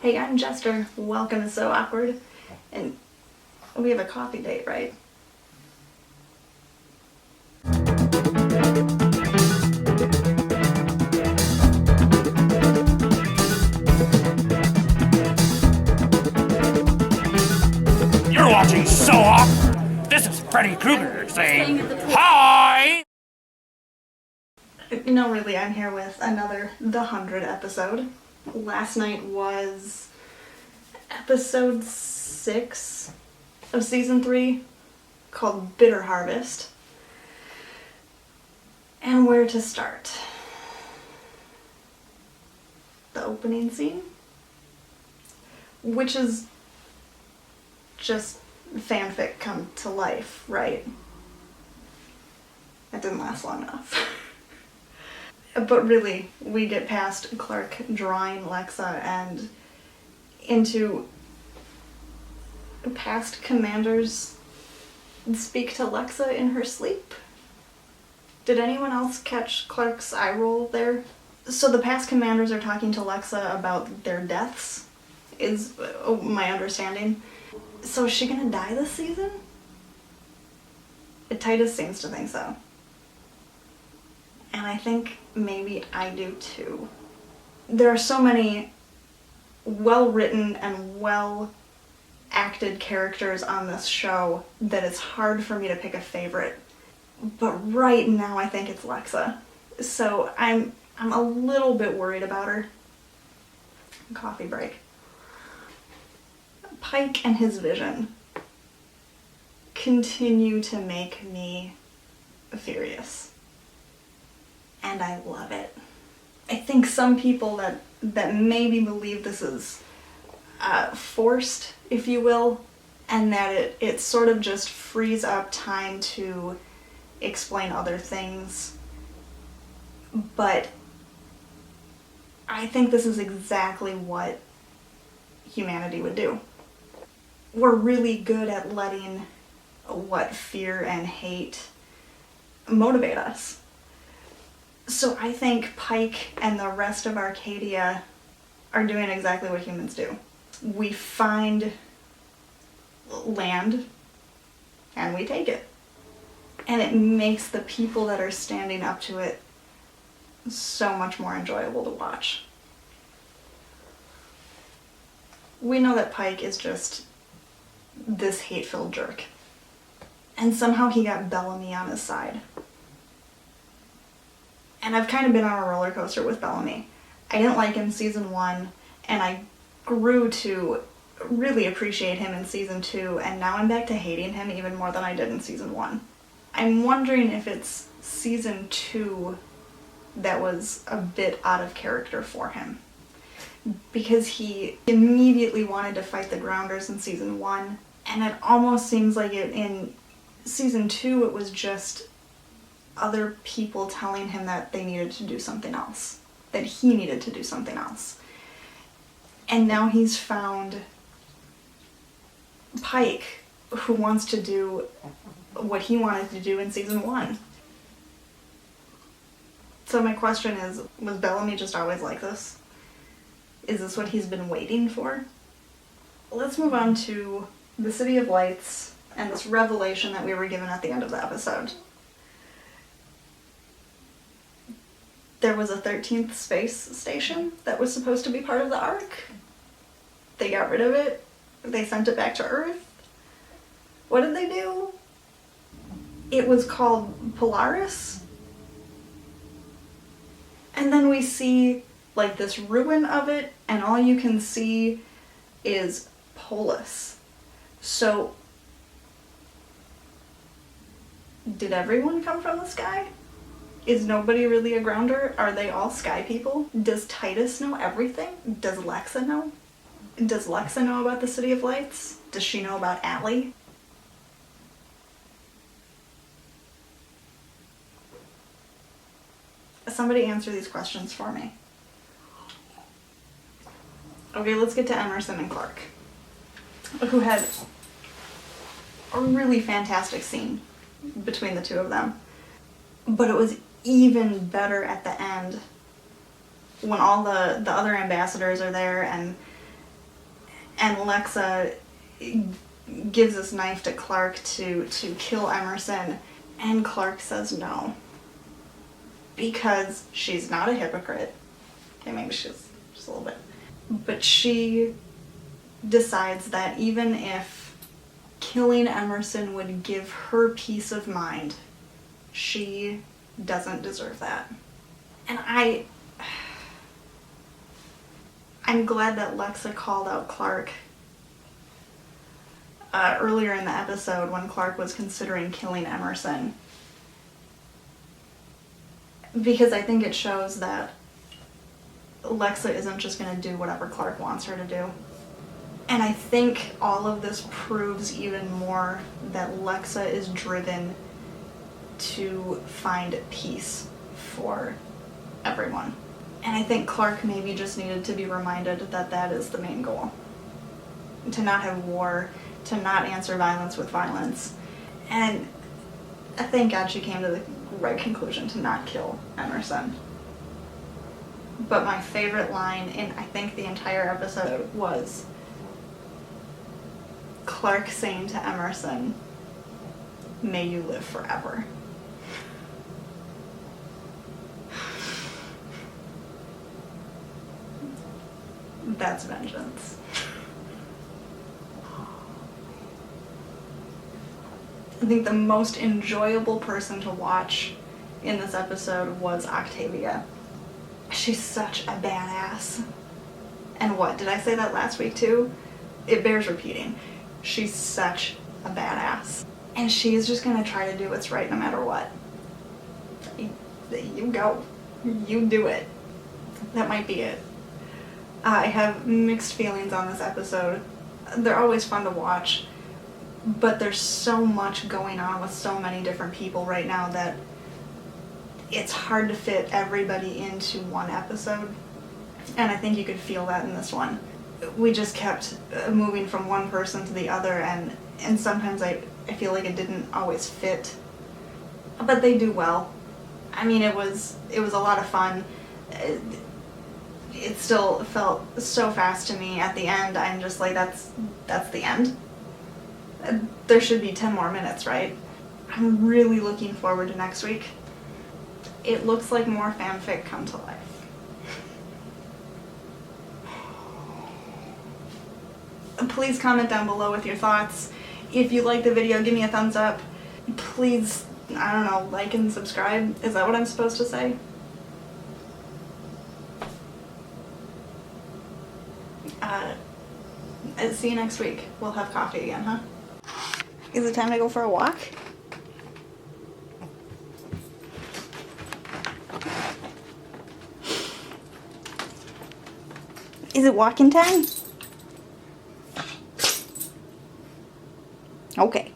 Hey, I'm Jester. Welcome to So Awkward. And we have a coffee date, right? You're watching So Awkward. This is Freddy Krueger saying hi. No, really, I'm here with another The 100 episode. Last night was episode 6 of season 3, called Bitter Harvest. And where to start? The opening scene? Which is just fanfic come to life, right? That didn't last long enough. But really, we get past Clark drawing Lexa and into past commanders speak to Lexa in her sleep. Did anyone else catch Clark's eye roll there? So the past commanders are talking to Lexa about their deaths, is my understanding. So is she gonna die this season? Titus seems to think so. And I think maybe I do too. There are so many well-written and well-acted characters on this show that it's hard for me to pick a favorite. But right now I think it's Lexa. So I'm a little bit worried about her. Coffee break. Pike and his vision continue to make me furious. And I love it. I think some people that maybe believe this is forced, if you will, and that it sort of just frees up time to explain other things. But I think this is exactly what humanity would do. We're really good at letting what fear and hate motivate us. So I think Pike and the rest of Arcadia are doing exactly what humans do. We find land and we take it. And it makes the people that are standing up to it so much more enjoyable to watch. We know that Pike is just this hate-filled jerk. And somehow he got Bellamy on his side. And I've kind of been on a roller coaster with Bellamy. I didn't like him season 1, and I grew to really appreciate him in season 2, and now I'm back to hating him even more than I did in season 1. I'm wondering if it's season 2 that was a bit out of character for him. Because he immediately wanted to fight the Grounders in season 1, and it almost seems like in season 2 it was just other people telling him that they needed to do something else, that he needed to do something else. And now he's found Pike, who wants to do what he wanted to do in season 1. So my question is, was Bellamy just always like this? Is this what he's been waiting for? Let's move on to the City of Lights and this revelation that we were given at the end of the episode. There was a 13th space station that was supposed to be part of the Ark. They got rid of it. They sent it back to Earth. What did they do? It was called Polaris. And then we see like this ruin of it, and all you can see is Polis. So, did everyone come from the sky? Is nobody really a grounder? Are they all sky people? Does Titus know everything? Does Lexa know? Does Lexa know about the City of Lights? Does she know about Allie? Somebody answer these questions for me. Okay, let's get to Emerson and Clark, who had a really fantastic scene between the two of them. But it was even better at the end when all the other ambassadors are there and And Lexa gives this knife to Clark to kill Emerson, and Clark says no. Because she's not a hypocrite. Okay, maybe she's just a little bit. But she decides that even if killing Emerson would give her peace of mind, she doesn't deserve that. And I'm glad that Lexa called out Clark earlier in the episode when Clark was considering killing Emerson. Because I think it shows that Lexa isn't just going to do whatever Clark wants her to do. And I think all of this proves even more that Lexa is driven to find peace for everyone. And I think Clark maybe just needed to be reminded that that is the main goal. To not have war, to not answer violence with violence. And thank God she came to the right conclusion to not kill Emerson. But my favorite line in, I think, the entire episode was Clark saying to Emerson, "May you live forever." That's vengeance. I think the most enjoyable person to watch in this episode was Octavia. She's such a badass. And what, did I say that last week too? It bears repeating. She's such a badass. And she's just gonna try to do what's right no matter what. You go. You do it. That might be it. I have mixed feelings on this episode. They're always fun to watch, but there's so much going on with so many different people right now that it's hard to fit everybody into one episode. And I think you could feel that in this one. We just kept moving from one person to the other, and sometimes I feel like it didn't always fit. But they do well. I mean, it was a lot of fun. It still felt so fast to me at the end. I'm just like, that's the end. There should be 10 more minutes, right? I'm really looking forward to next week. It looks like more fanfic come to life. Please comment down below with your thoughts. If you like the video, give me a thumbs up. Please, I don't know, like and subscribe. Is that what I'm supposed to say? See you next week. We'll have coffee again, huh? Is it time to go for a walk? Is it walking time? Okay.